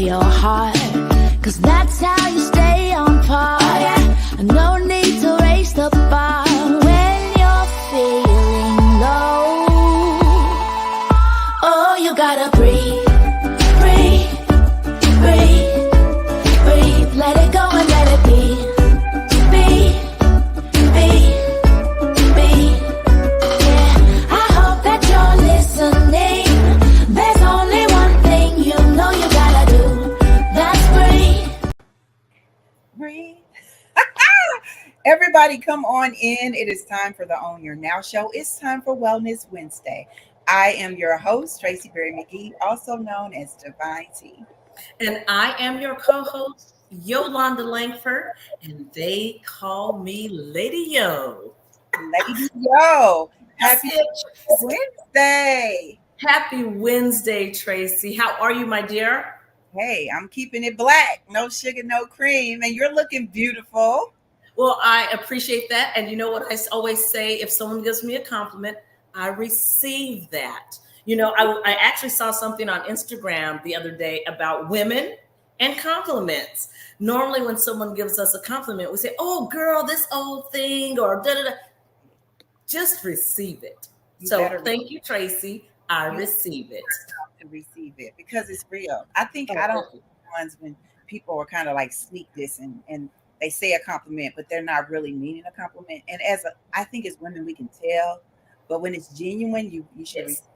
your heart, 'cause that's how you stay on par. Oh, yeah. No need to raise the bar when you're feeling low. Oh, you gotta breathe, breathe, breathe, breathe. Let it go and let it be, be, be. Yeah, I hope that you're listening. There's only one thing you know you gotta do. That's breathe. Breathe. Everybody come on in. It is time for the Own Your Now show. It's time for Wellness Wednesday. I am your host, Tracy Berry McGee, also known as Divine T. And I am your co-host, Yolanda Langford, and they call me Lady Yo. Lady Yo, happy That's Wednesday. Happy Wednesday, Tracy. How are you, my dear? Hey, I'm keeping it black. No sugar, no cream. And you're looking beautiful. Well, I appreciate that. And you know what I always say, if someone gives me a compliment, I receive that. You know, I actually saw something on Instagram the other day about women and compliments. Normally when someone gives us a compliment, we say, oh, girl, this old thing, or da-da-da. Just receive it. So thank you, Tracy. I receive it. To receive it because it's real. I think I don't like ones when people are kind of like sneak this and they say a compliment, but they're not really meaning a compliment. And I think as women, we can tell, but when it's genuine, you should receive it.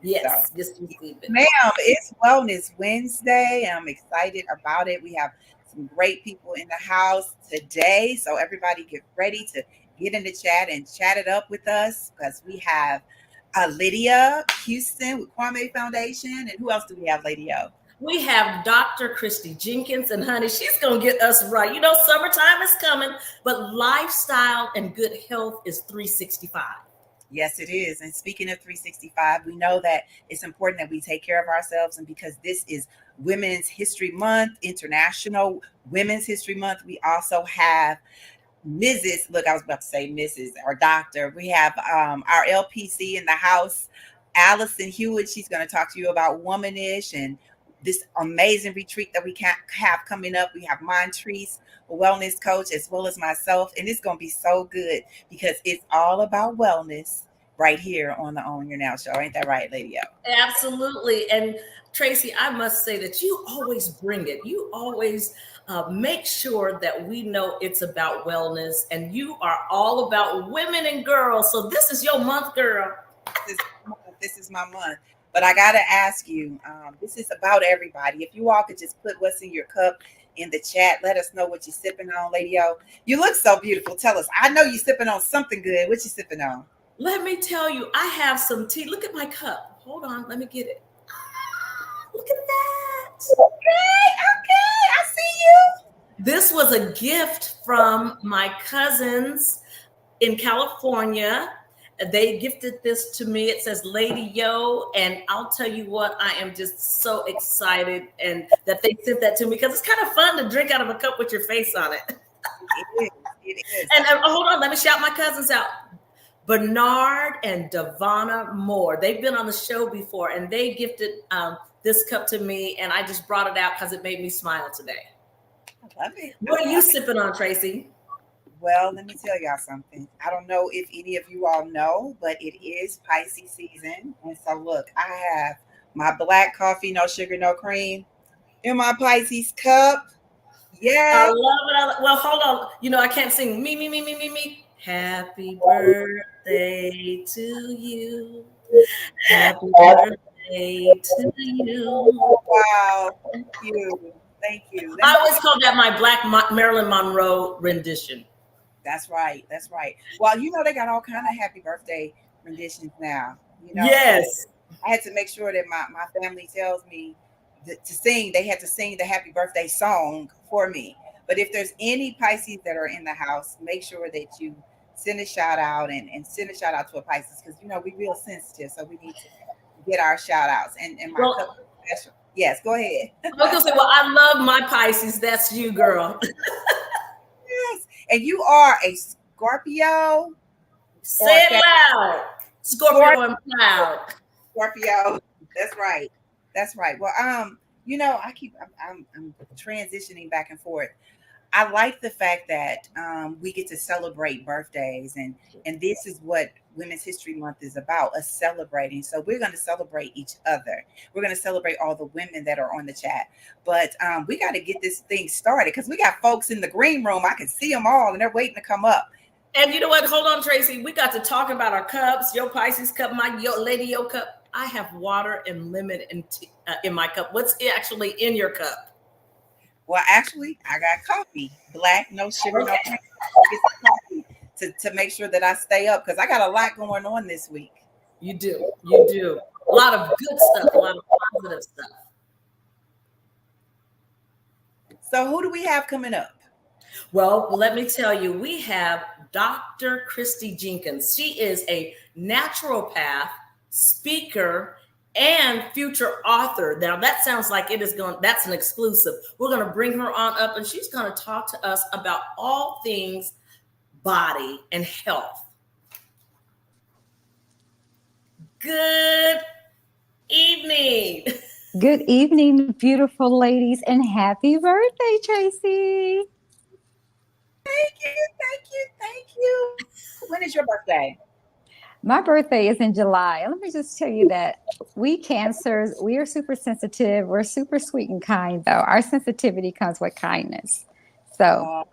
Yes, just receive it. Ma'am, it's Wellness Wednesday, and I'm excited about it. We have some great people in the house today. So everybody get ready to get in the chat and chat it up with us because we have Lydia Houston with Kwame Foundation. And who else do we have, Lady O? We have Dr. Christy Jenkins, and honey, she's going to get us right. You know, summertime is coming, but lifestyle and good health is 365. Yes, it is. And speaking of 365, we know that it's important that we take care of ourselves. And because this is Women's History Month, International Women's History Month, we also have Mrs. Look, I was about to say Mrs. or Doctor. We have our LPC in the house, Allison Hewitt. She's going to talk to you about womanish and this amazing retreat that we have coming up. We have Montrese, a wellness coach, as well as myself. And it's going to be so good because it's all about wellness right here on the Own Your Now show. Ain't that right, Lady O? Absolutely. And Tracy, I must say that you always bring it. You always make sure that we know it's about wellness, and you are all about women and girls. So this is your month, girl. This is my month. But I got to ask you, this is about everybody. If you all could just put what's in your cup in the chat, let us know what you're sipping on, Lady O. You look so beautiful. Tell us. I know you're sipping on something good. What you sipping on? Let me tell you, I have some tea. Look at my cup. Hold on. Let me get it. Look at that. Okay. I see you. This was a gift from my cousins in California. They gifted this to me. It says Lady Yo, and I'll tell you what, I am just so excited and that they sent that to me because it's kind of fun to drink out of a cup with your face on it. It is. And hold on, let me shout my cousins out. Bernard and Devonna Moore. They've been on the show before, and they gifted this cup to me, and I just brought it out because it made me smile today. I love it. What are you sipping on, Tracy? Well, let me tell y'all something. I don't know if any of you all know, but it is Pisces season. And so look, I have my black coffee, no sugar, no cream, in my Pisces cup. Yeah. I love it. Well, hold on. You know, I can't sing me. Happy birthday to you. Happy birthday to you. Wow. Thank you. I always call that my Black Marilyn Monroe rendition. That's right. Well, you know, they got all kind of happy birthday renditions now. You know, yes. I had to make sure that my family tells me to sing. They had to sing the happy birthday song for me. But if there's any Pisces that are in the house, make sure that you send a shout out and send a shout out to a Pisces because, you know, we're real sensitive. So we need to get our shout outs. And my cup is special. Yes, go ahead. I was going to say, well, I love my Pisces. That's you, girl. Yes. And you are a Scorpio. Say it loud. Scorpio and proud. Scorpio. That's right. Well, I'm transitioning back and forth. I like the fact that we get to celebrate birthdays, and this is what Women's History Month is about, us celebrating. So we're going to celebrate each other. We're going to celebrate all the women that are on the chat. But we got to get this thing started because we got folks in the green room. I can see them all, and they're waiting to come up. And you know what? Hold on, Tracy. We got to talk about our cups. Your Pisces cup, your Lady Yo cup. I have water and lemon in my cup. What's actually in your cup? Well, actually, I got coffee, black, no sugar, no cream. Get some coffee to make sure that I stay up because I got a lot going on this week. You do. You do. A lot of good stuff, a lot of positive stuff. So who do we have coming up? Well, let me tell you, we have Dr. Christy Jenkins. She is a naturopath, speaker, and future author. Now that sounds like that's an exclusive. We're going to bring her on up and she's going to talk to us about all things body and health. Good evening. Good evening, beautiful ladies, and happy birthday, Tracy. Thank you. When is your birthday? My birthday is in July. Let me just tell you that we Cancers, we are super sensitive. We're super sweet and kind, though. Our sensitivity comes with kindness. So,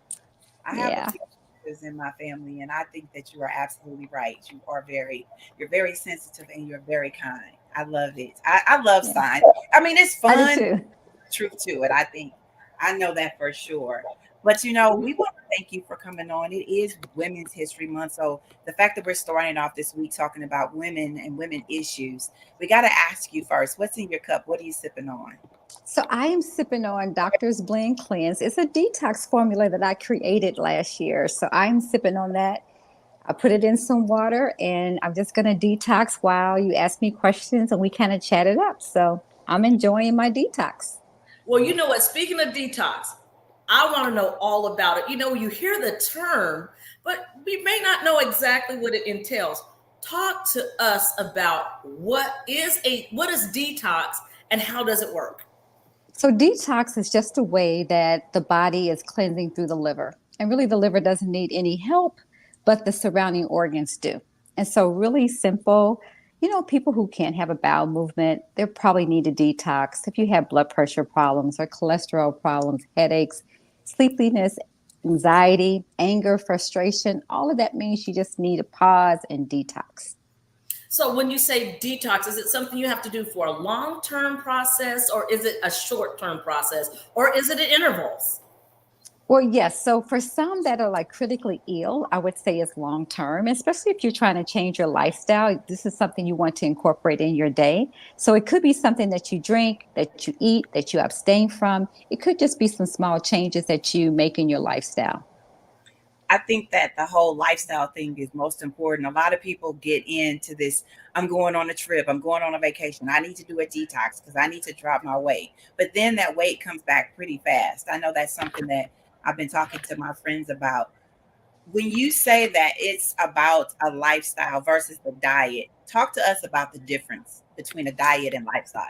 I have a few Cancers in my family, and I think that you are absolutely right. You're very sensitive and you're very kind. I love it. I love signs. I mean, it's fun. I do too. Truth to it, I think. I know that for sure. But we want to thank you for coming on. It is Women's History Month. So the fact that we're starting off this week talking about women and women issues, we got to ask you first, what's in your cup? What are you sipping on? So I am sipping on Doctor's Blend Cleanse. It's a detox formula that I created last year. So I'm sipping on that. I put it in some water and I'm just going to detox while you ask me questions and we kind of chat it up. So I'm enjoying my detox. Well, you know what? Speaking of detox, I want to know all about it. You hear the term, but we may not know exactly what it entails. Talk to us about what is detox and how does it work? So detox is just a way that the body is cleansing through the liver. And really the liver doesn't need any help, but the surrounding organs do. And so really simple, people who can't have a bowel movement, they probably need a detox. If you have blood pressure problems or cholesterol problems, headaches, sleepiness, anxiety, anger, frustration, all of that means you just need a pause and detox. So when you say detox, is it something you have to do for a long-term process or is it a short-term process or is it at intervals? Well, yes. So for some that are like critically ill, I would say it's long term, especially if you're trying to change your lifestyle. This is something you want to incorporate in your day. So it could be something that you drink, that you eat, that you abstain from. It could just be some small changes that you make in your lifestyle. I think that the whole lifestyle thing is most important. A lot of people get into this. I'm going on a trip. I'm going on a vacation. I need to do a detox because I need to drop my weight. But then that weight comes back pretty fast. I know that's something that I've been talking to my friends about. When you say that it's about a lifestyle versus the diet, talk to us about the difference between a diet and lifestyle.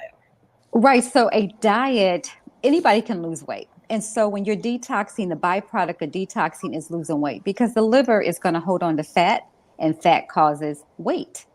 Right. So a diet, anybody can lose weight. And so when you're detoxing, the byproduct of detoxing is losing weight because the liver is going to hold on to fat and fat causes weight.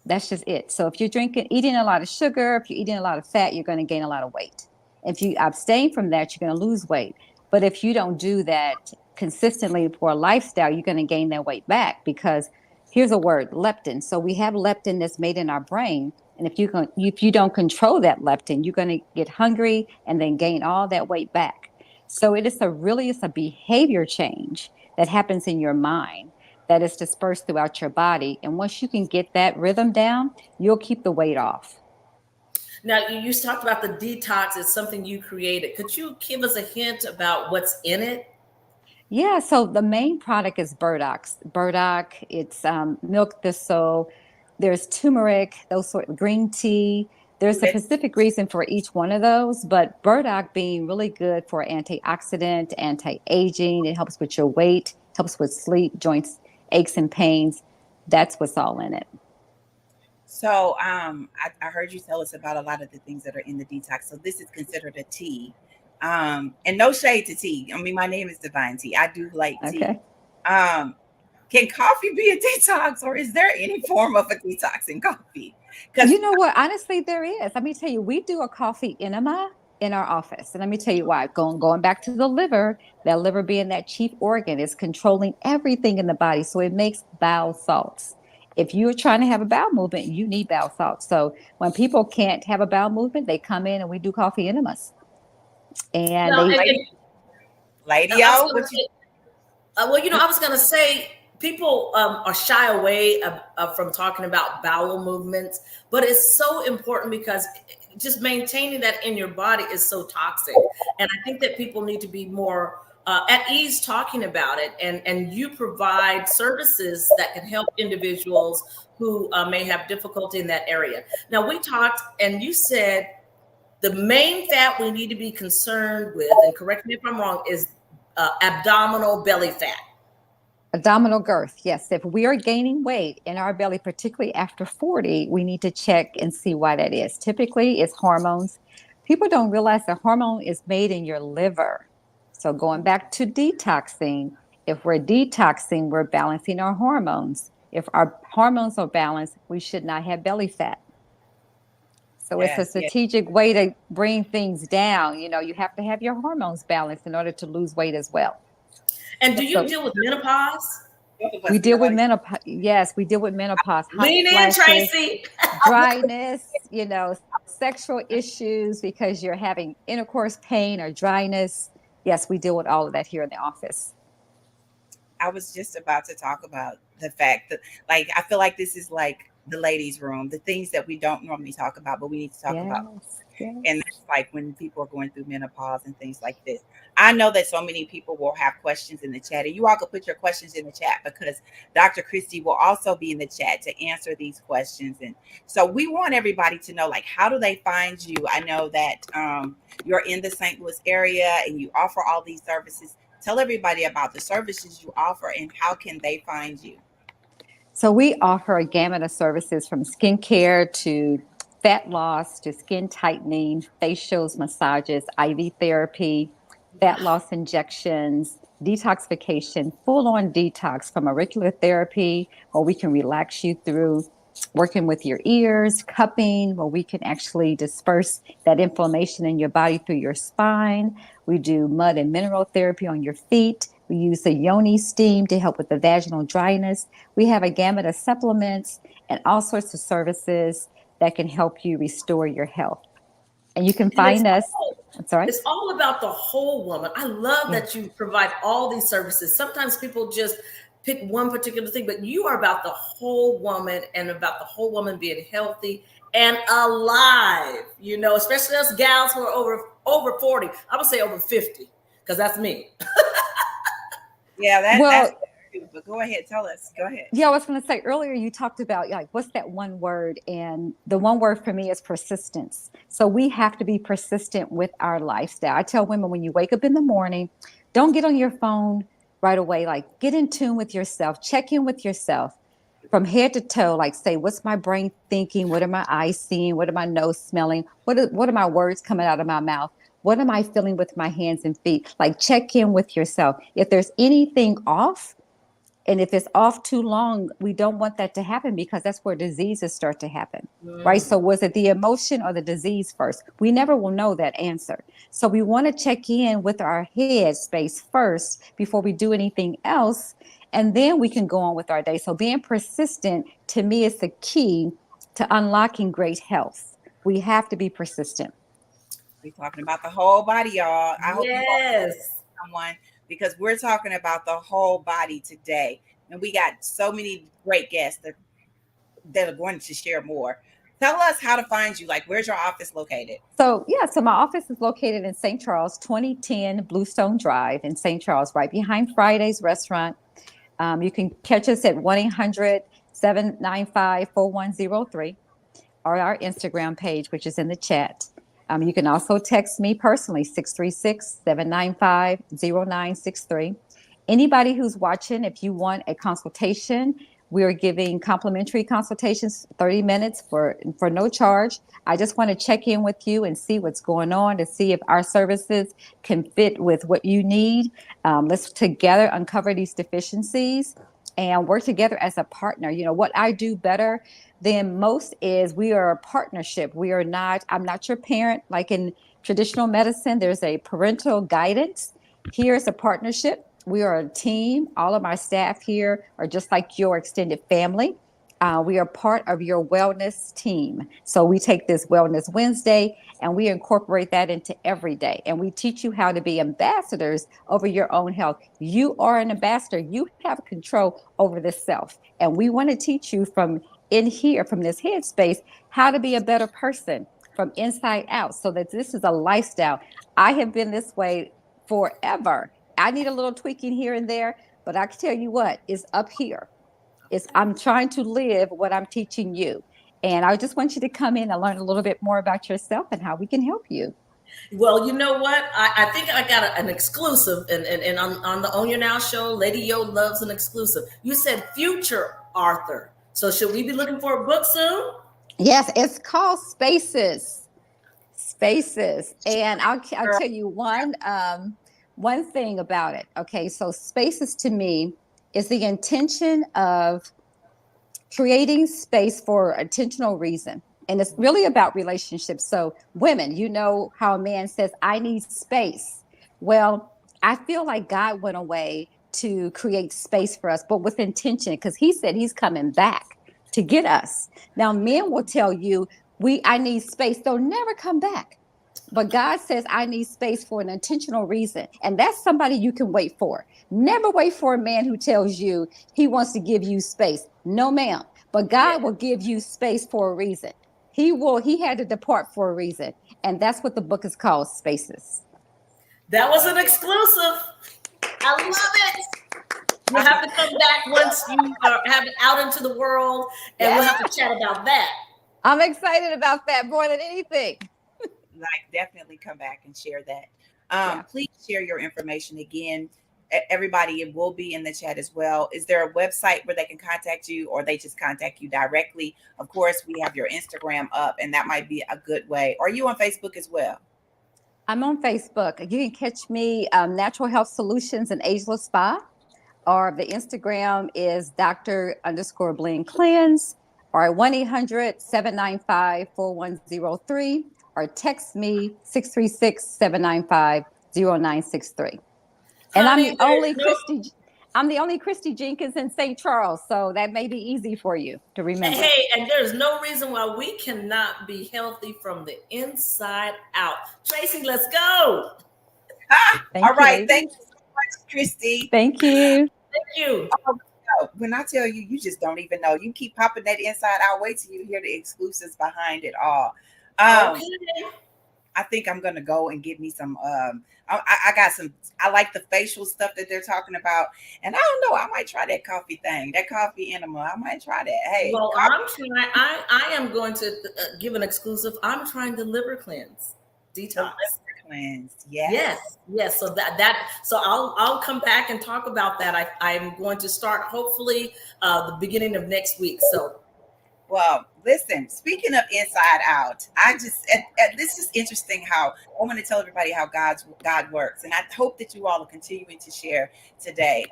That's just it. So if you're eating a lot of sugar, if you're eating a lot of fat, you're going to gain a lot of weight. If you abstain from that, you're going to lose weight. But if you don't do that consistently for a lifestyle, you're going to gain that weight back because here's a word, leptin. So we have leptin that's made in our brain. And if you don't control that leptin, you're going to get hungry and then gain all that weight back. So it's a behavior change that happens in your mind that is dispersed throughout your body. And once you can get that rhythm down, you'll keep the weight off. Now, you talked about the detox as something you created. Could you give us a hint about what's in it? Yeah, so the main product is burdock. Burdock, it's milk thistle. There's turmeric, those sort of green tea. There's a specific reason for each one of those, but burdock being really good for antioxidant, anti-aging. It helps with your weight, helps with sleep, joints, aches and pains. That's what's all in it. So I heard you tell us about a lot of the things that are in the detox. So this is considered a tea. And no shade to tea. I mean, my name is Divine Tea. I do like tea. Okay. Um, can coffee be a detox, or is there any form of a detox in coffee? Because You know what? Honestly, there is. Let me tell you, we do a coffee enema in our office. And let me tell you why. Going back to the liver, that liver being that chief organ is controlling everything in the body. So it makes bowel salts. If you're trying to have a bowel movement, you need bowel salts. So when people can't have a bowel movement, they come in and we do coffee enemas. And Now, they lady, I was oh, going to what you? say, I was going to say people are shy away from talking about bowel movements, but it's so important because just maintaining that in your body is so toxic. And I think that people need to be more at ease talking about it. And you provide services that can help individuals who may have difficulty in that area. Now, we talked and you said the main fat we need to be concerned with, and correct me if I'm wrong, is abdominal belly fat. abdominal girth, yes. If we are gaining weight in our belly, particularly after 40, we need to check and see why that is. Typically, it's hormones. People don't realize the hormone is made in your liver. So, going back to detoxing, if we're detoxing, we're balancing our hormones. If our hormones are balanced, we should not have belly fat. So, it's a Yes, yes. strategic way to bring things down. You know, you have to have your hormones balanced in order to lose weight as well. And do you So, deal with menopause? Both of we us deal feel with like menopause. Yes, we deal with menopause, hot Lean in, flashes, Tracy. dryness, sexual issues because you're having intercourse pain or dryness. Yes, we deal with all of that here in the office. I was just about to talk about the fact that, like, I feel like this is like the ladies' room, the things that we don't normally talk about, but we need to talk about. Yes, And yes. that's like when people are going through menopause and things like this. I know that so many people will have questions in the chat, and you all can put your questions in the chat because Dr. Christie will also be in the chat to answer these questions. And so we want everybody to know, like, how do they find you? I know that you're in the St. Louis area and you offer all these services. Tell everybody about the services you offer and how can they find you. So we offer a gamut of services from skincare to fat loss to skin tightening, facials, massages, IV therapy, fat loss injections, detoxification, full on detox from auricular therapy, where we can relax you through working with your ears, cupping, where we can actually disperse that inflammation in your body through your spine. We do mud and mineral therapy on your feet. We use the yoni steam to help with the vaginal dryness. We have a gamut of supplements and all sorts of services that can help you restore your health. And you can And find us. I'm sorry. it's all about the whole woman. I love Yeah. that you provide all these services. Sometimes people just pick one particular thing, but you are about the whole woman and about the whole woman being healthy and alive, especially us gals who are over 40. I would say over 50, because that's me. Yeah, that's Well, but go ahead, tell us. Go ahead. yeah, I was going to say earlier, you talked about like, what's that one word? And the one word for me is persistence. So we have to be persistent with our lifestyle. I tell women when you wake up in the morning, don't get on your phone right away. Like, get in tune with yourself, check in with yourself from head to toe. Like, say, what's my brain thinking? What are my eyes seeing? What are my nose smelling? What are my words coming out of my mouth? What am I feeling with my hands and feet? Like, check in with yourself. If there's anything off, and if it's off too long, we don't want that to happen because that's where diseases start to happen, right? So, was it the emotion or the disease first? We never will know that answer. So, we want to check in with our head space first before we do anything else. And then we can go on with our day. So, being persistent to me is the key to unlocking great health. We have to be persistent. We're talking about the whole body, y'all. I hope you all Yes. someone because we're talking about the whole body today. And we got so many great guests that are going to share more. Tell us how to find you. Like, where's your office located? So, yeah, so my office is located in St. Charles, 2010 Bluestone Drive in St. Charles, right behind Friday's restaurant. You can catch us at 1-800-795-4103 or our Instagram page, which is in the chat. You can also text me personally, 636-795-0963. Anybody who's watching, if you want a consultation We are giving complimentary consultations, 30 minutes for no charge. I just want to check in with you and see what's going on, to see if our services can fit with what you need. Let's together uncover these deficiencies and work together as a partner. You know, what I do better than most is we are a partnership. We are not, I'm not your parent. Like in traditional medicine, there's a parental guidance. Here's a partnership. We are a team. All of my staff here are just like your extended family. We are part of your wellness team. So we take this Wellness Wednesday and we incorporate that into every day. And we teach you how to be ambassadors over your own health. You are an ambassador. You have control over the self. And we want to teach you from in here, from this headspace, how to be a better person from inside out, so that this is a lifestyle. I have been this way forever. I need a little tweaking here and there, but I can tell you what is up here. Is I'm trying to live what I'm teaching you. And I just want you to come in and learn a little bit more about yourself and how we can help you. Well, you know what? I think I got an exclusive, and on the Own Your Now show, Lady Yo loves an exclusive. You said future Arthur. So should we be looking for a book soon? Yes, it's called Spaces. Spaces. And I'll tell you one thing about it. Okay, so spaces to me is the intention of creating space for intentional reason. And it's really about relationships. So women, you know how a man says, I need space. Well, I feel like God went away to create space for us, but with intention, because he said he's coming back to get us. Now, men will tell you, I need space. They'll never come back. But God says, I need space for an intentional reason. And that's somebody you can wait for. Never wait for a man who tells you he wants to give you space. No, ma'am. But God will give you space for a reason. He had to depart for a reason. And that's what the book is called, Spaces. That was an exclusive. I love it. You'll have to come back once you have it out into the world, and we'll have to chat about that. I'm excited about that more than anything. Like, definitely come back and share that. Please share your information again. Everybody, it will be in the chat as well. Is there a website where they can contact you, or they just contact you directly? Of course, we have your Instagram up, and that might be a good way. Are you on Facebook as well? I'm on Facebook. You can catch me, Natural Health Solutions and Ageless Spa, or the Instagram is Dr._Bling Cleanse, or 1-800-795-4103, or text me 636-795-0963. And I'm the only Christy Jenkins in St. Charles, so that may be easy for you to remember. Hey, and there's no reason why we cannot be healthy from the inside out. Tracy, let's go. All right. Thank you so much, Christy. Thank you. Thank you. When I tell you, you just don't even know. You keep popping that inside out. Wait till you hear the exclusives behind it all. Okay. I think I'm gonna go and get me some. I got some. I like the facial stuff that they're talking about, and I don't know. I might try that coffee thing, that coffee enema. I might try that. Hey, well, I'm trying. I am going to give an exclusive. I'm trying the liver cleanse detox. Liver cleanse. Yes. So so I'll come back and talk about that. I'm going to start hopefully the beginning of next week. So. Well, listen, speaking of inside out, this is interesting how I want to tell everybody how God works. And I hope that you all are continuing to share today.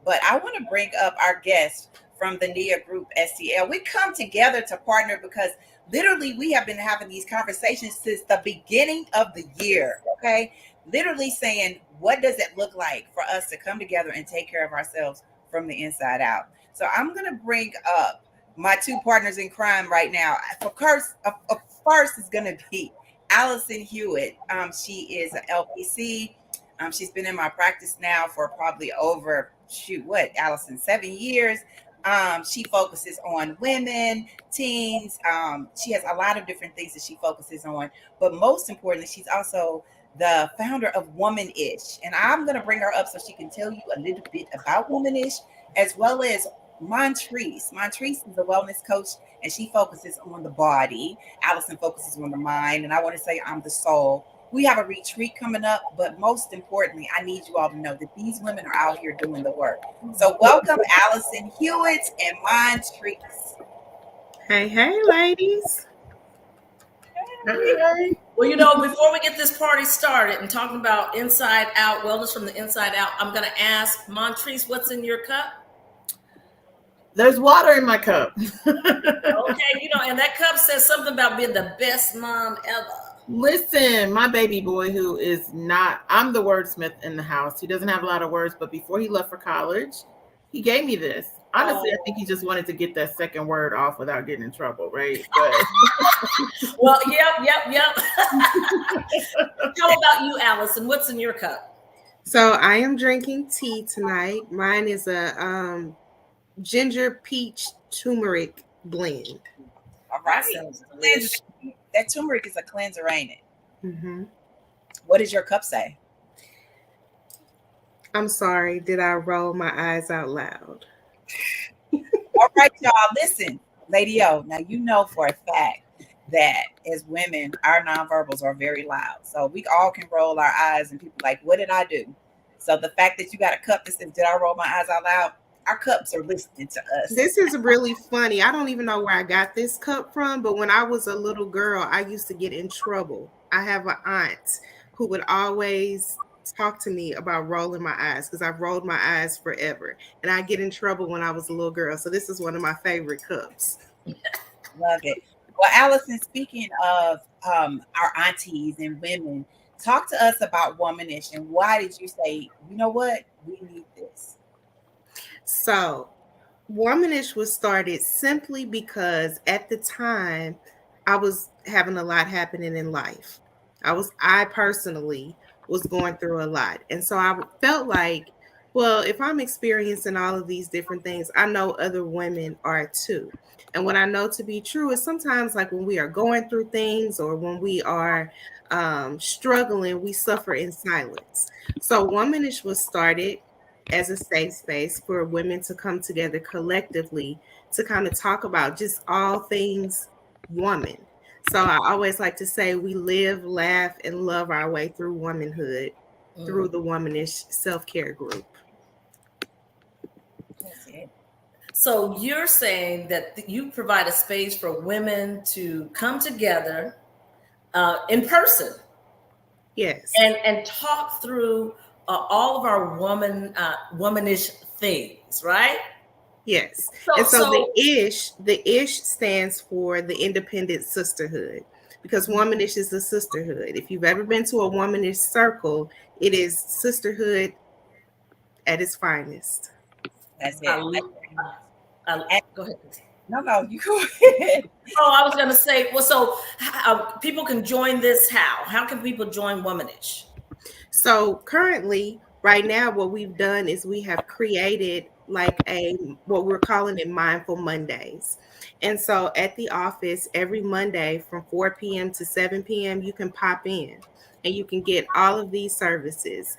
But I want to bring up our guest from the NIA group, STL. We come together to partner because literally we have been having these conversations since the beginning of the year. Okay. Literally saying, what does it look like for us to come together and take care of ourselves from the inside out? So I'm going to bring up my two partners in crime right now. First is going to be Allison Hewitt. She is an LPC. She's been in my practice now for probably over, Allison, 7 years. She focuses on women, teens. She has a lot of different things that she focuses on. But most importantly, she's also the founder of Womanish. And I'm going to bring her up so she can tell you a little bit about Womanish, as well as Montrese. Montrese is a wellness coach, and she focuses on the body. Allison focuses on the mind, and I want to say I'm the soul. We have a retreat coming up, but most importantly, I need you all to know that these women are out here doing the work. So welcome Allison Hewitt and Montrese. Hey, ladies. Well, before we get this party started and talking about inside out, wellness from the inside out, I'm going to ask Montrese, what's in your cup? There's water in my cup. Okay, and that cup says something about being the best mom ever. Listen, my baby boy, who is not, I'm the wordsmith in the house. He doesn't have a lot of words, but before he left for college, he gave me this. Honestly, I think he just wanted to get that second word off without getting in trouble, right? But well, yep. How about you, Allison? What's in your cup? So I am drinking tea tonight. Mine is a ginger peach turmeric blend. All right. That turmeric is a cleanser, ain't it? Mm-hmm. What does your cup say? I'm sorry. Did I roll my eyes out loud? All right, y'all. Listen, Lady O. Now you know for a fact that as women, our nonverbals are very loud. So we all can roll our eyes, and people like, "What did I do?" So the fact that you got a cup that says, "Did I roll my eyes out loud?" Our cups are listening to us. This is really funny. I don't even know where I got this cup from, but when I was a little girl, I used to get in trouble. I have an aunt who would always talk to me about rolling my eyes because I've rolled my eyes forever, and I get in trouble when I was a little girl. So this is one of my favorite cups. Love it. Well, Allison, speaking of our aunties and women, talk to us about Womanish, and why did you say, you know what, we need this? So Womanish was started simply because at the time I was having a lot happening in life. I personally was going through a lot. And so I felt like, well, if I'm experiencing all of these different things, I know other women are too. And what I know to be true is sometimes, like when we are going through things or when we are struggling, we suffer in silence. So Womanish was started as a safe space for women to come together collectively to kind of talk about just all things woman. So I always like to say we live, laugh, and love our way through womanhood through the Womanish self-care group. That's it. So you're saying that you provide a space for women to come together in person. Yes. And talk through all of our womanish things, right? Yes. So the ish stands for the independent sisterhood, because Womanish is a sisterhood. If you've ever been to a Womanish circle, it is sisterhood at its finest. That's it. Go ahead. No, you go ahead. Oh, I was going to say, well, so people can join this how? How can people join Womanish? So currently, right now, what we've done is we have created like what we're calling it Mindful Mondays. And so at the office, every Monday from 4 p.m. to 7 p.m., you can pop in and you can get all of these services.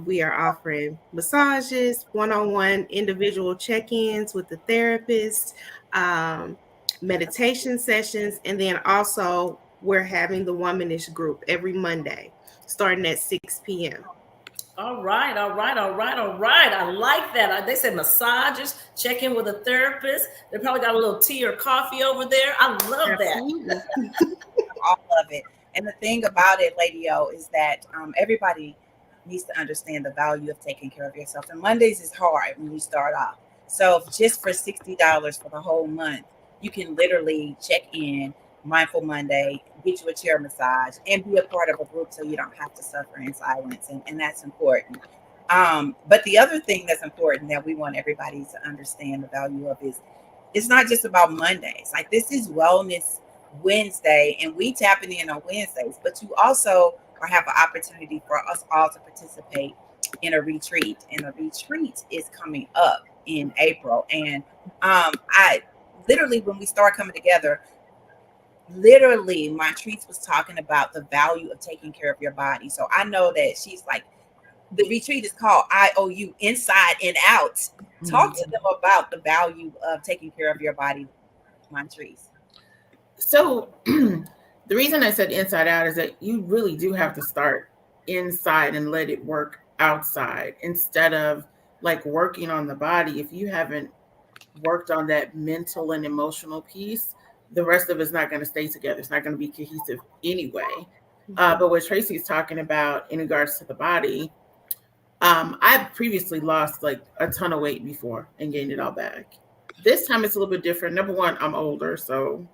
We are offering massages, one-on-one individual check-ins with the therapist, meditation sessions, and then also we're having the Womanish group every Monday starting at 6 p.m. All right. I like that. They said massages, check in with a therapist. They probably got a little tea or coffee over there. I love that. All of it. And the thing about it, Lady O, is that everybody needs to understand the value of taking care of yourself. And Mondays is hard when you start off. So just for $60 for the whole month, you can literally check in Mindful Monday, get you a chair massage, and be a part of a group so you don't have to suffer in silence. And that's important. But the other thing that's important that we want everybody to understand the value of is it's not just about Mondays. Like, this is Wellness Wednesday, and we tapping in on Wednesdays, but you also have an opportunity for us all to participate in a retreat. And a retreat is coming up in April. And I literally, when we start coming together, literally Montrese was talking about the value of taking care of your body. So I know that she's like, the retreat is called IOU, Inside and Out. Talk to them about the value of taking care of your body, Montrese. So The reason I said inside out is that you really do have to start inside and let it work outside instead of like working on the body. If you haven't worked on that mental and emotional piece, the rest of it's not going to stay together. It's not going to be cohesive anyway. But what Tracy's talking about in regards to the body, I've previously lost like a ton of weight before and gained it all back. This time it's a little bit different. Number one, I'm older, so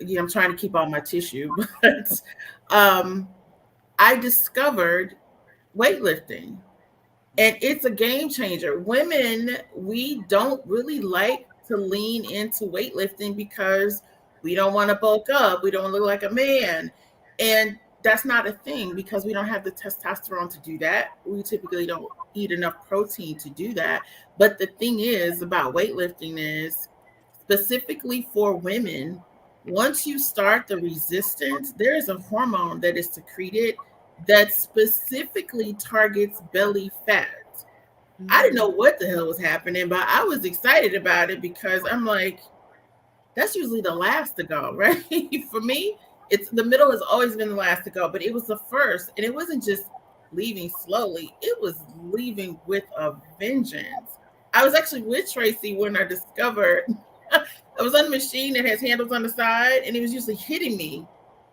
I'm trying to keep all my tissue. But I discovered weightlifting, and it's a game changer. Women, we don't really like to lean into weightlifting because we don't want to bulk up. We don't look like a man. And that's not a thing because we don't have the testosterone to do that. We typically don't eat enough protein to do that. But the thing is about weightlifting is specifically for women, once you start the resistance, there is a hormone that is secreted that specifically targets belly fat. I didn't know what the hell was happening, but I was excited about it because I'm like, that's usually the last to go, right? For me, it's the middle has always been the last to go, but it was the first, and it wasn't just leaving slowly, it was leaving with a vengeance. I was actually with Tracy when I discovered I was on the machine that has handles on the side, and it was usually hitting me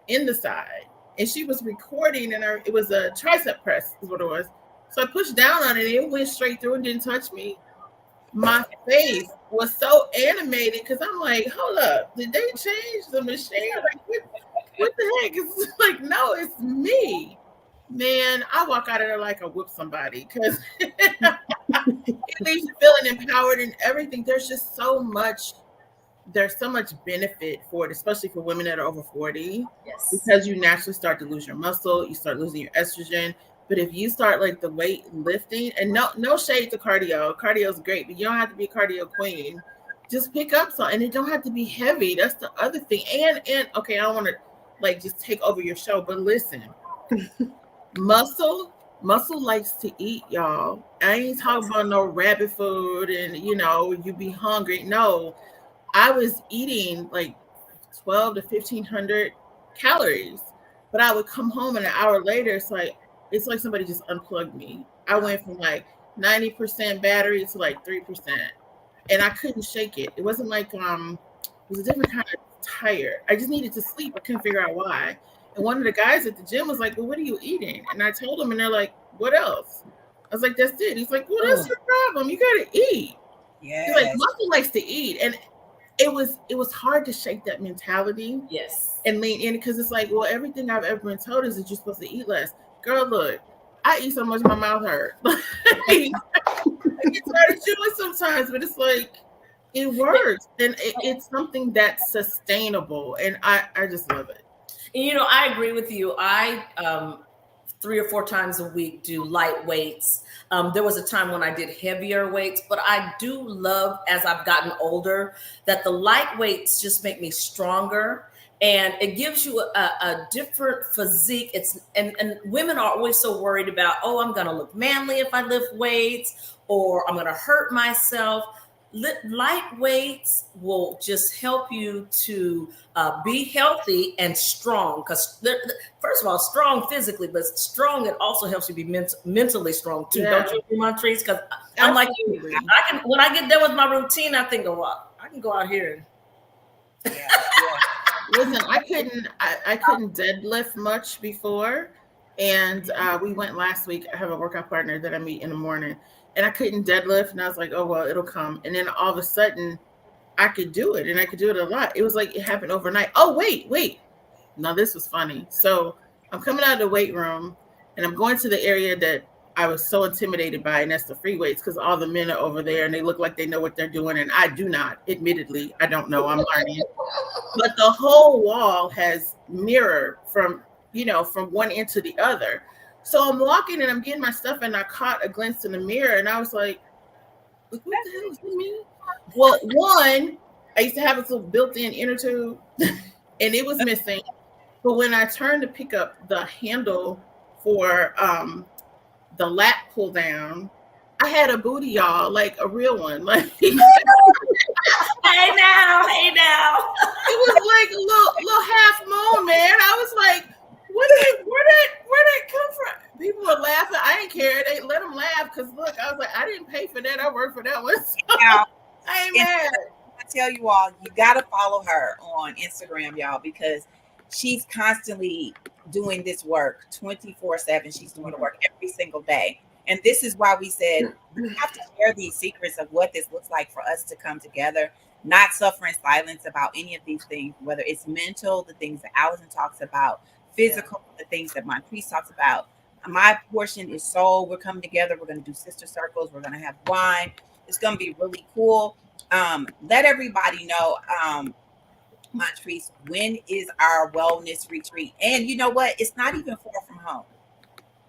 in the side. And she was recording, and it was a tricep press is what it was. So I pushed down on it, and it went straight through and didn't touch me. My face was so animated because I'm like, hold up, did they change the machine? Like, what the heck? It's like, no, it's me. Man, I walk out of there like I whip somebody because it leaves you feeling empowered and everything. There's so much benefit for it, especially for women that are over 40. Yes. Because you naturally start to lose your muscle, you start losing your estrogen. But if you start like the weight lifting, and no shade to cardio is great, but you don't have to be a cardio queen. Just pick up something, and it don't have to be heavy. That's the other thing. And okay, I don't want to like just take over your show, but listen, muscle likes to eat, y'all. I ain't talking about no rabbit food and you be hungry. No, I was eating like 12 to 1,500 calories, but I would come home and an hour later, it's like somebody just unplugged me. I went from like 90% battery to like 3%, and I couldn't shake it. It wasn't like it was a different kind of tired. I just needed to sleep. I couldn't figure out why. And one of the guys at the gym was like, well, what are you eating? And I told him, and they're like, what else? I was like, that's it. He's like, well, that's your problem. You got to eat. Yeah. He's like, muscle likes to eat. And it was hard to shake that mentality. Yes. And lean in, because it's like, well, everything I've ever been told is that you're supposed to eat less. Girl, look, I eat so much my mouth hurt. I get tired of chewing sometimes, but it's like, it works. And it's something that's sustainable. And I just love it. And, I agree with you. I 3 or 4 times a week do light weights. There was a time when I did heavier weights, but I do love, as I've gotten older, that the light weights just make me stronger. And it gives you a different physique. And women are always so worried about, I'm going to look manly if I lift weights, or I'm going to hurt myself. Light weights will just help you to be healthy and strong. Because first of all, strong physically, but strong, it also helps you be mentally strong too. Yeah. Don't you agree, Montrese? Because I'm like, when I get done with my routine, I think, I can go out here. Yeah. Listen, I couldn't deadlift much before, and we went last week. I have a workout partner that I meet in the morning, and I couldn't deadlift, and I was like, oh well, it'll come. And then all of a sudden, I could do it, and I could do it a lot. It was like it happened overnight. Oh wait, now this was funny. So I'm coming out of the weight room, and I'm going to the area that I was so intimidated by, and that's the free weights, because all the men are over there and they look like they know what they're doing, and I do not. Admittedly, I don't know. I'm learning. But the whole wall has mirror from one end to the other. So I'm walking and I'm getting my stuff, and I caught a glimpse in the mirror, and I was like, what the hell is me? Well, one, I used to have this little built-in inner tube, and it was missing. But when I turned to pick up the handle for the lat pull down, I had a booty, y'all, like a real one. Like, hey, Hey now. It was like a little half moon, man. I was like, where did come from? People were laughing. I didn't care. They let them laugh because look, I was like, I didn't pay for that. I worked for that one. So Now, I ain't mad. I tell you all, you got to follow her on Instagram, y'all, because she's constantly doing this work 24/7. She's doing the work every single day. And this is why we said we have to share these secrets of what this looks like for us to come together, not suffer in silence about any of these things, whether it's mental, the things that Allison talks about, physical, the things that Montrese talks about. My portion is soul. We're coming together. We're going to do sister circles. We're going to have wine. It's going to be really cool. Let everybody know, Montrese, when is our wellness retreat? And you know what? It's not even far from home.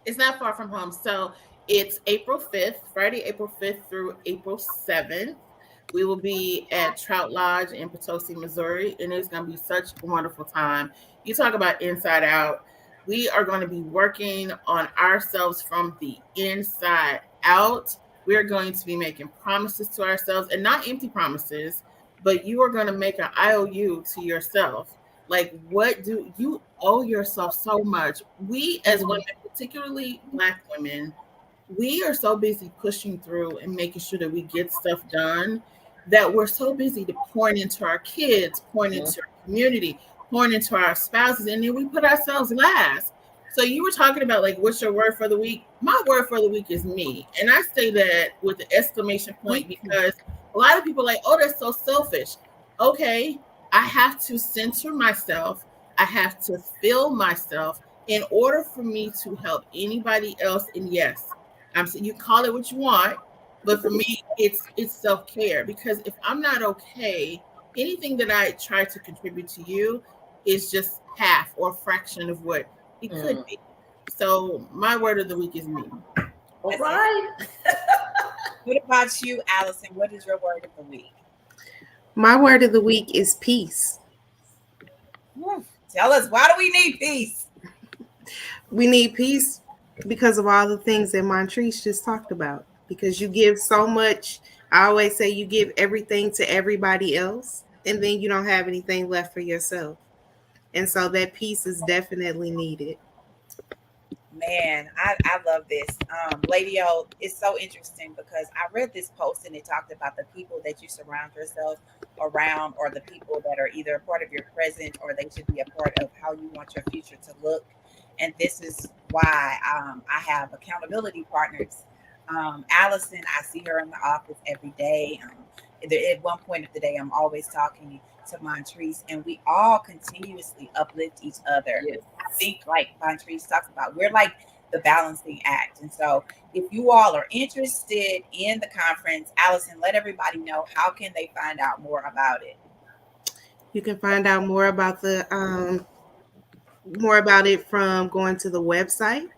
It's not far from home. So it's April 5th, Friday, April 5th through April 7th. We will be at Trout Lodge in Potosi, Missouri, and it's going to be such a wonderful time. You talk about inside out. We are going to be working on ourselves from the inside out. We're going to be making promises to ourselves, and not empty promises, but you are going to make an IOU to yourself. Like, what do you owe yourself so much? We as women, particularly Black women, we are so busy pushing through and making sure that we get stuff done that we're so busy to pouring into our kids, pouring into our community, pouring into our spouses, and then we put ourselves last. So you were talking about like, what's your word for the week? My word for the week is me. And I say that with the exclamation point because a lot of people are like, oh, that's so selfish. Okay, I have to center myself. I have to fill myself in order for me to help anybody else. And yes, I'm saying you call it what you want, but for me, it's self-care, because if I'm not okay, anything that I try to contribute to you is just half or a fraction of what it could be. So my word of the week is me. All right. What about you, Allison? What is your word of the week? My word of the week is peace. Tell us, why do we need peace? We need peace because of all the things that Montrese just talked about. Because you give so much. I always say you give everything to everybody else, and then you don't have anything left for yourself. And so that peace is definitely needed. Man, I love this. Lady O, it's so interesting because I read this post and it talked about the people that you surround yourself around, or the people that are either a part of your present or they should be a part of how you want your future to look. And this is why I have accountability partners. Allison, I see her in the office every day. At one point of the day, I'm always talking to Montrese, and we all continuously uplift each other. Yes. I think, like Montrese talks about, we're like the balancing act. And so if you all are interested in the conference, Allison, let everybody know, how can they find out more about it? You can find out more about it from going to the website,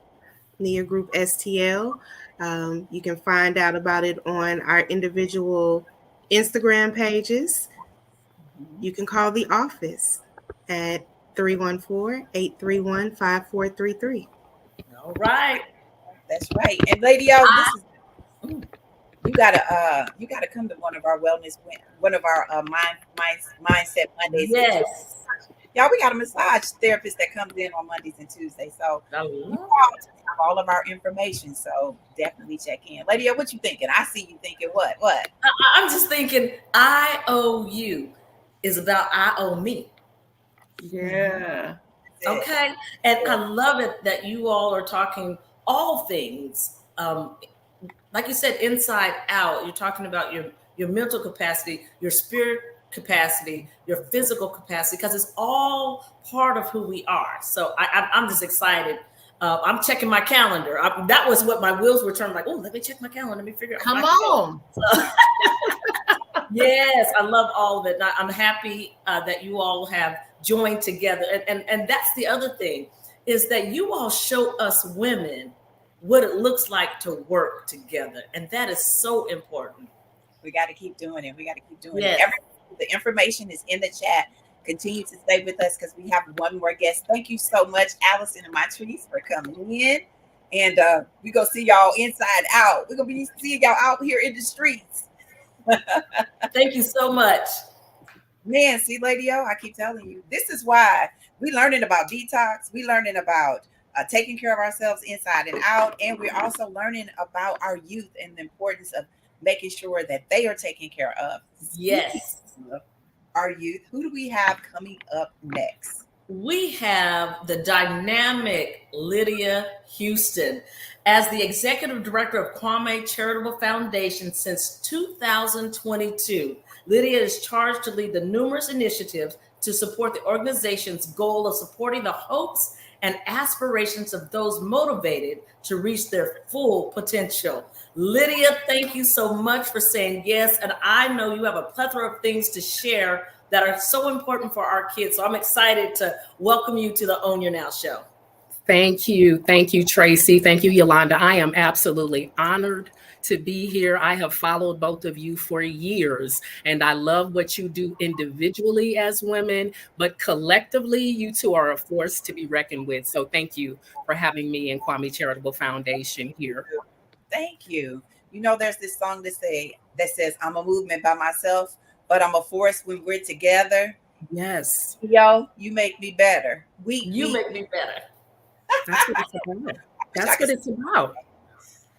Nia Group STL. You can find out about it on our individual Instagram pages. You can call the office at 314-831-5433. All right. That's right. And Lady O, you gotta come to one of our mindset Mondays. Yes. Y'all, we got a massage therapist that comes in on Mondays and Tuesdays. So you all have all of our information. So definitely check in. Lady O, what you thinking? I see you thinking what? I'm just thinking I owe you is about I owe me. Yeah. Okay. And I love it that you all are talking all things. Like you said, inside out. You're talking about your mental capacity, your spirit capacity, your physical capacity, because it's all part of who we are. So I'm just excited. I'm checking my calendar. That was what my wheels were turning, like, oh, let me check my calendar. Let me figure out. Come on. Yes, I love all of it. I'm happy that you all have joined together. And that's the other thing, is that you all show us women what it looks like to work together. And that is so important. We got to keep doing it. Yes. The information is in the chat. Continue to stay with us because we have one more guest. Thank you so much, Allison and Montrese, for coming in. And we're going to see y'all inside out. We're going to be seeing y'all out here in the streets. Thank you so much. Man, see, Lady O, I keep telling you, this is why we learning about detox. We learning about taking care of ourselves inside and out, and we're also learning about our youth and the importance of making sure that they are taken care of. Speaking Yes. of our youth, who do we have coming up next? We have the dynamic Lydia Houston as the executive director of Kwame Charitable Foundation since 2022. Lydia is charged to lead the numerous initiatives to support the organization's goal of supporting the hopes and aspirations of those motivated to reach their full potential. Lydia, thank you so much for saying yes. And I know you have a plethora of things to share that are so important for our kids. So I'm excited to welcome you to the Own Your Now show. Thank you. Thank you, Tracy. Thank you, Yolanda. I am absolutely honored to be here. I have followed both of you for years, and I love what you do individually as women, but collectively, you two are a force to be reckoned with. So thank you for having me and Kwame Charitable Foundation here. Thank you. You know, there's this song that says, "I'm a movement by myself, but I'm a force when we're together." Yes, Yo, you make me better. You make me better. that's what it's about. That's I what it's about.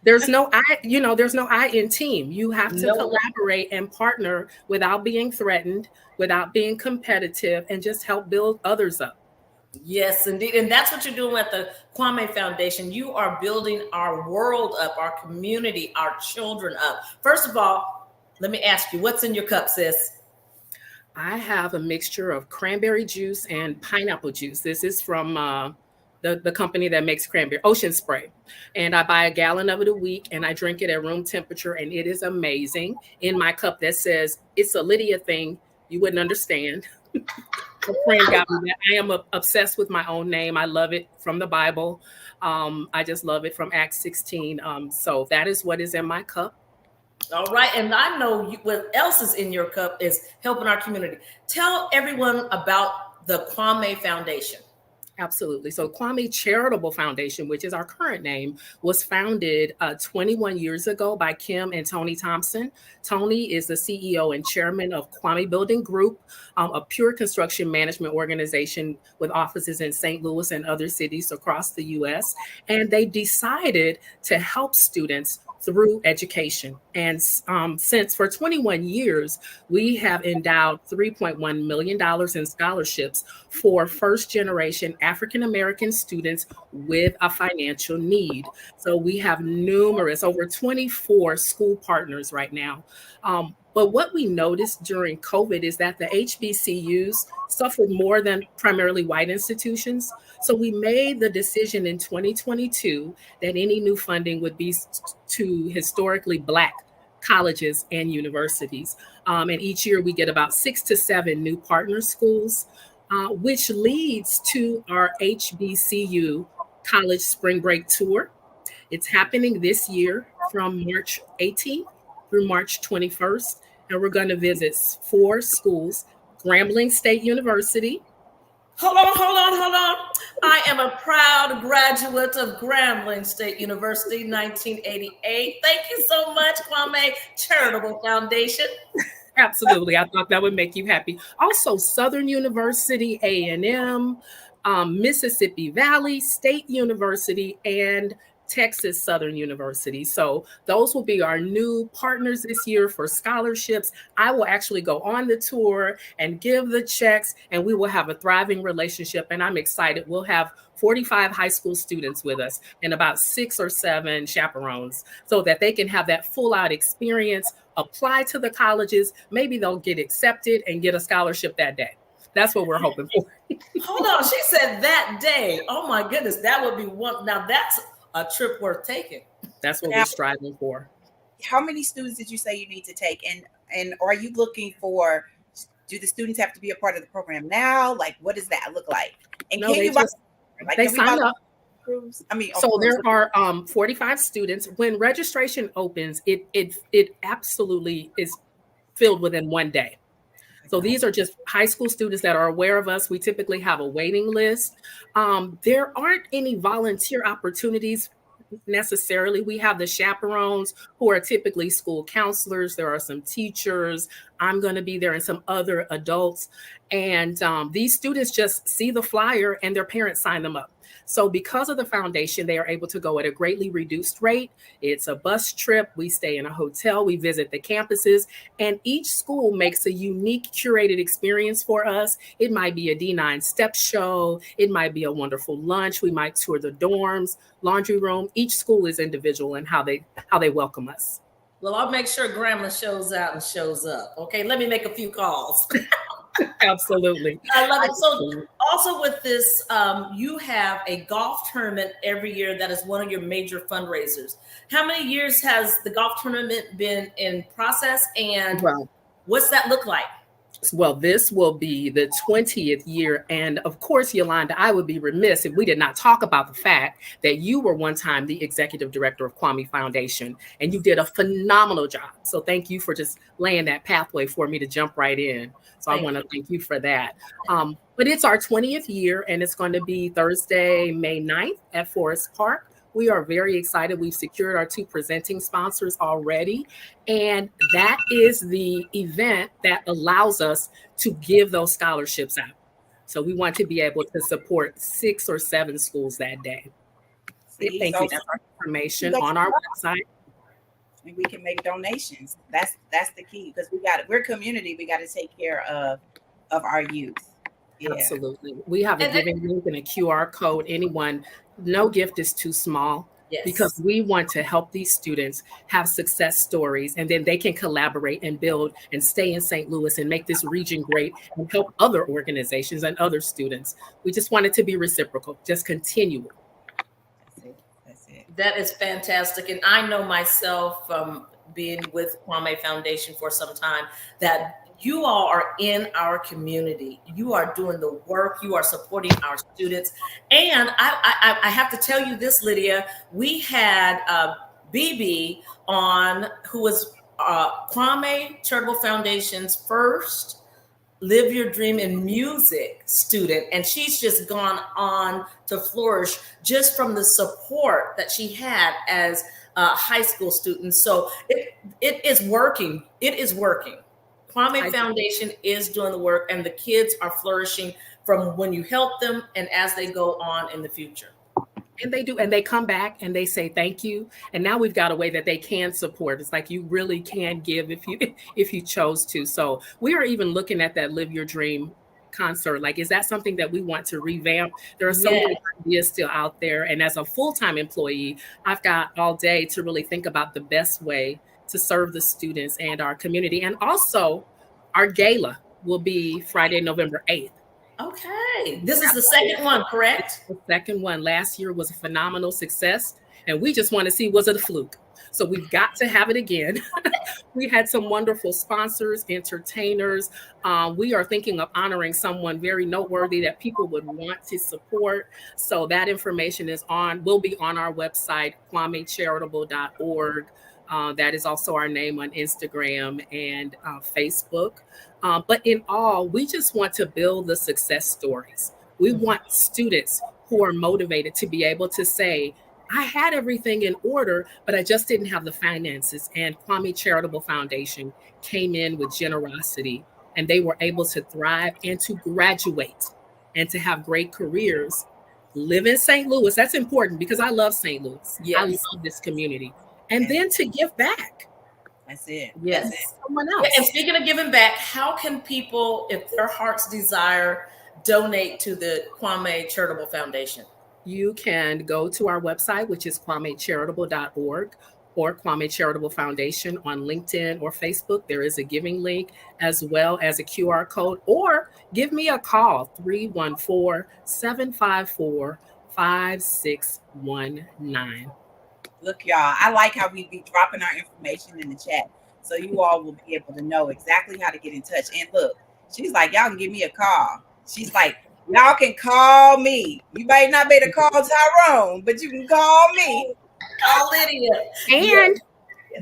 There's no there's no I in team. You have to No. collaborate and partner without being threatened, without being competitive, and just help build others up. Yes, indeed. And that's what you're doing at the Kwame Foundation. You are building our world up, our community, our children up. First of all, let me ask you, what's in your cup, sis? I have a mixture of cranberry juice and pineapple juice. This is from the company that makes cranberry, Ocean Spray. And I buy a gallon of it a week and I drink it at room temperature and it is amazing. In my cup that says, "It's a Lydia thing. You wouldn't understand." A friend got me that. I am obsessed with my own name. I love it from the Bible. I just love it from Acts 16. So that is what is in my cup. All right. And I know what else is in your cup is helping our community. Tell everyone about the Kwame Foundation. Absolutely. So Kwame Charitable Foundation, which is our current name, was founded 21 years ago by Kim and Tony Thompson. Tony is the CEO and chairman of Kwame Building Group, a pure construction management organization with offices in St. Louis and other cities across the U.S. And they decided to help students through education. And since for 21 years, we have endowed $3.1 million in scholarships for first generation African American students with a financial need. So we have numerous, over 24 school partners right now. But what we noticed during COVID is that the HBCUs suffered more than primarily white institutions. So we made the decision in 2022 that any new funding would be to historically Black colleges and universities. And each year we get about 6 to 7 new partner schools, which leads to our HBCU College Spring Break Tour. It's happening this year from March 18th through March 21st. And we're going to visit 4 schools: Grambling State University. Hold on. I am a proud graduate of Grambling State University, 1988. Thank you so much, Kwame Charitable Foundation. Absolutely. I thought that would make you happy. Also, Southern University, A&M, Mississippi Valley State University, and Texas Southern University. So those will be our new partners this year for scholarships. I will actually go on the tour and give the checks, and we will have a thriving relationship. And I'm excited. We'll have 45 high school students with us and about 6 or 7 chaperones so that they can have that full out experience, apply to the colleges. Maybe they'll get accepted and get a scholarship that day. That's what we're hoping for. Hold on. She said that day. Oh my goodness. That would be one. Now that's a trip worth taking. That's what we're striving for. How many students did you say you need to take? And are you looking for, do the students have to be a part of the program now? Like, what does that look like? And No, they sign up. So there are 45 students. When registration opens, it absolutely is filled within one day. So these are just high school students that are aware of us. We typically have a waiting list. There aren't any volunteer opportunities necessarily. We have the chaperones who are typically school counselors. There are some teachers. I'm going to be there and some other adults. And these students just see the flyer and their parents sign them up. So because of the foundation, they are able to go at a greatly reduced rate. It's a bus trip. We stay in a hotel. We visit the campuses, and each school makes a unique curated experience for us. It might be a D9 step show. It might be a wonderful lunch. We might tour the dorms, laundry room. Each school is individual in how they welcome us. Well, I'll make sure Grandma shows out and shows up. Okay, let me make a few calls. Absolutely. I love it. So also with this, you have a golf tournament every year that is one of your major fundraisers. How many years has the golf tournament been in process, and what's that look like? Well, this will be the 20th year. And of course, Yolanda, I would be remiss if we did not talk about the fact that you were one time the executive director of Kwame Foundation, and you did a phenomenal job. So thank you for just laying that pathway for me to jump right in. So I want to thank you for that. But it's our 20th year, and it's going to be Thursday, May 9th at Forest Park. We are very excited. We've secured our 2 presenting sponsors already. And that is the event that allows us to give those scholarships out. So we want to be able to support 6 or 7 schools that day. Thank you. That's our information on our website. And we can make donations. That's the key, because we're community. We got to take care of our youth. Yeah. Absolutely. We have a giving link and a QR code. No gift is too small. Yes. Because we want to help these students have success stories, and then they can collaborate and build and stay in St. Louis and make this region great and help other organizations and other students. We just want it to be reciprocal, just continual. That's it. That is fantastic. And I know myself from being with Kwame Foundation for some time that you all are in our community. You are doing the work. You are supporting our students. And I have to tell you this, Lydia, we had BB on, who was Kwame Charitable Foundation's first Live Your Dream in Music student. And she's just gone on to flourish just from the support that she had as a high school student. So it is working. It is working. Kwame Foundation is doing the work, and the kids are flourishing from when you help them and as they go on in the future. And they do, and they come back and they say thank you. And now we've got a way that they can support. It's like you really can give if you chose to. So we are even looking at that Live Your Dream concert. Like, is that something that we want to revamp? There are so many ideas still out there. And as a full-time employee, I've got all day to really think about the best way to serve the students and our community. And also, our gala will be Friday, November 8th. Okay. This is the second one, correct? The second one. Last year was a phenomenal success. And we just want to see, was it a fluke? So we've got to have it again. We had some wonderful sponsors, entertainers. We are thinking of honoring someone very noteworthy that people would want to support. So that information will be on our website, kwamecharitable.org. That is also our name on Instagram and Facebook. But in all, we just want to build the success stories. We want students who are motivated to be able to say, I had everything in order, but I just didn't have the finances. And Kwame Charitable Foundation came in with generosity, and they were able to thrive and to graduate and to have great careers. Live in St. Louis. That's important because I love St. Louis. Yes. I love this community. And then to give back. That's it. Yes. That's it. Someone else. And speaking of giving back, how can people, if their heart's desire, donate to the Kwame Charitable Foundation? You can go to our website, which is kwamecharitable.org, or Kwame Charitable Foundation on LinkedIn or Facebook. There is a giving link as well as a QR code, or give me a call, 314-754-5619. Look, y'all, I like how we be dropping our information in the chat, so you all will be able to know exactly how to get in touch. And look, she's like, y'all can give me a call. She's like, y'all can call me. You might not be able to call Tyrone, but you can call me. Call Lydia. And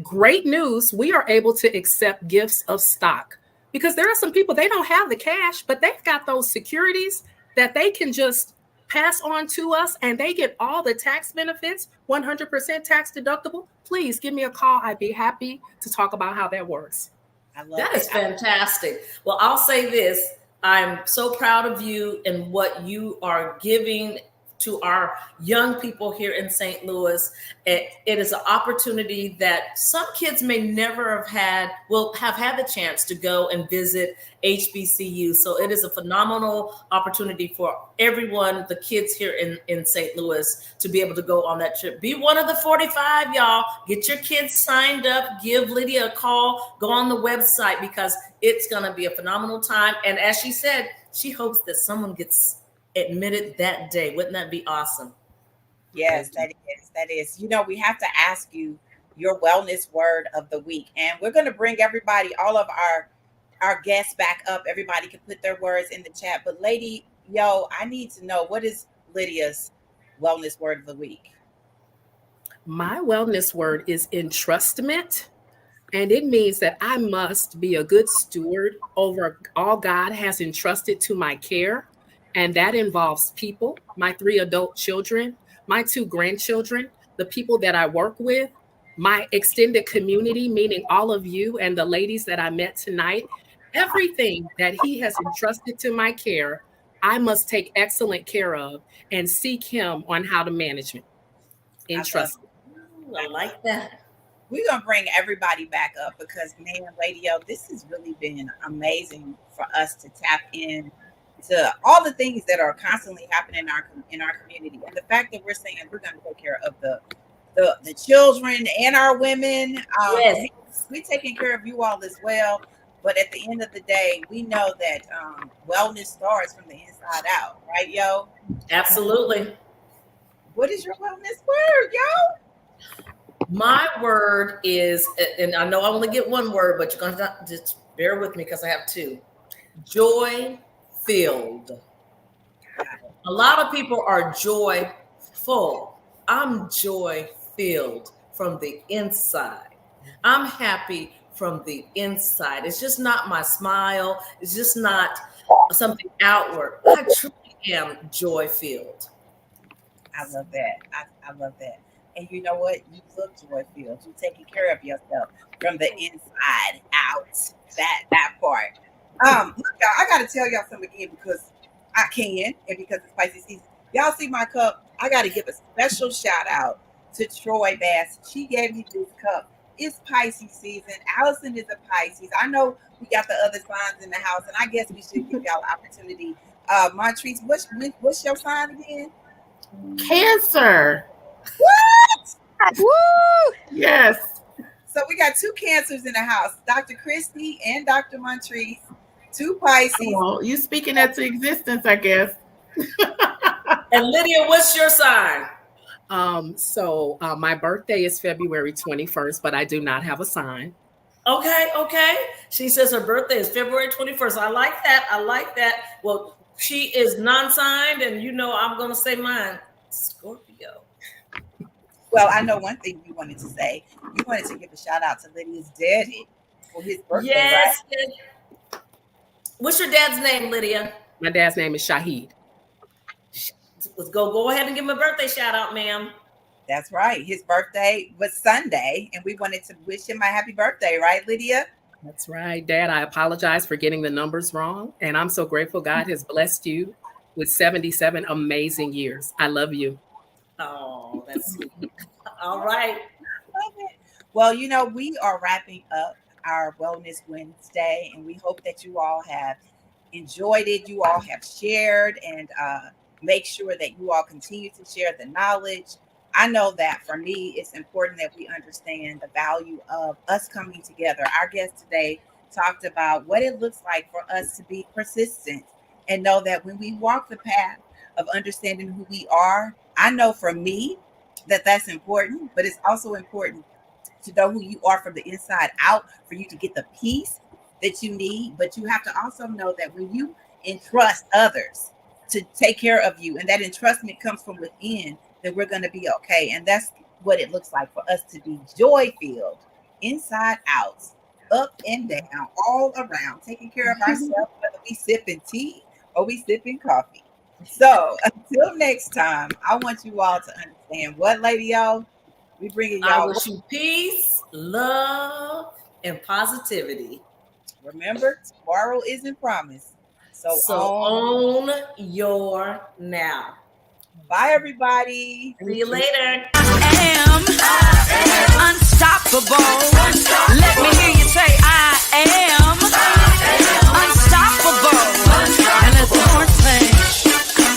great news, we are able to accept gifts of stock, because there are some people, they don't have the cash, but they've got those securities that they can just pass on to us and they get all the tax benefits, 100% tax deductible, please give me a call. I'd be happy to talk about how that works. I love That it. is fantastic. Well, I'll say this. I'm so proud of you and what you are giving to our young people here in St. Louis. It is an opportunity that some kids may never have had the chance to go and visit HBCU. So it is a phenomenal opportunity for everyone, the kids here in St. Louis, to be able to go on that trip. Be one of the 45, y'all. Get your kids signed up. Give Lydia a call. Go on the website because it's going to be a phenomenal time. And as she said, she hopes that someone gets admitted that day. Wouldn't that be awesome? Yes, that is. That is. You know, we have to ask you your wellness word of the week. And we're going to bring everybody, all of our guests back up. Everybody can put their words in the chat. But lady, I need to know, what is Lydia's wellness word of the week? My wellness word is entrustment. And it means that I must be a good steward over all God has entrusted to my care. And that involves people, my 3 adult children, my 2 grandchildren, the people that I work with, my extended community, meaning all of you and the ladies that I met tonight. Everything that he has entrusted to my care, I must take excellent care of and seek him on how to manage it. Entrust. I like that. We're going to bring everybody back up because, man, lady, this has really been amazing for us to tap in to all the things that are constantly happening in our community, and the fact that we're saying we're going to take care of the children and our women. Yes. We're taking care of you all as well. But at the end of the day, we know that wellness starts from the inside out, right, yo? Absolutely. What is your wellness word, yo? My word is, and I know I only get one word, but you're going to just bear with me because I have 2. Joy-filled. A lot of people are joyful. I'm joy-filled from the inside. I'm happy from the inside. It's just not my smile. It's just not something outward. I truly am joy-filled. I love that. I love that. And you know what? You look joy-filled. You're taking care of yourself from the inside out. That part. Look, y'all, I got to tell y'all something again because I can, and because it's Pisces season. Y'all see my cup? I got to give a special shout out to Troy Bass. She gave me this cup. It's Pisces season. Allison is a Pisces. I know we got the other signs in the house, and I guess we should give y'all an opportunity. Montrese, what's your sign again? Cancer. What? Woo! Yes. So we got 2 Cancers in the house, Dr. Christy and Dr. Montrese, 2 Pisces. Well, you speaking that to existence, I guess. And Lydia, what's your sign? So my birthday is February 21st, but I do not have a sign. Okay. She says her birthday is February 21st. I like that. Well, she is non-signed, and I'm going to say mine. Scorpio. Well, I know one thing you wanted to say. You wanted to give a shout out to Lydia's daddy for his birthday, Yes. right? What's your dad's name, Lydia? My dad's name is Shahid. Let's go ahead and give him a birthday shout out, ma'am. That's right. His birthday was Sunday, and we wanted to wish him a happy birthday, right, Lydia? That's right, Dad. I apologize for getting the numbers wrong, and I'm so grateful God has blessed you with 77 amazing years. I love you. Oh, that's sweet. All right. Love it. Well, we are wrapping up our Wellness Wednesday, and we hope that you all have enjoyed it. You all have shared, and make sure that you all continue to share the knowledge. I know that for me, it's important that we understand the value of us coming together. Our guest today talked about what it looks like for us to be persistent and know that when we walk the path of understanding who we are, I know for me that that's important, but it's also important to know who you are from the inside out for you to get the peace that you need. But you have to also know that when you entrust others to take care of you, and that entrustment comes from within, then we're going to be okay. And that's what it looks like for us to be joy-filled, inside out, up and down, all around, taking care of ourselves, whether we sipping tea or we sipping coffee. So until next time, I want you all to understand what, Lady O, we bringing I y'all. wish you peace, love, and positivity. Remember, tomorrow isn't promised. So So own your now. bye, everybody. See you later. I am unstoppable.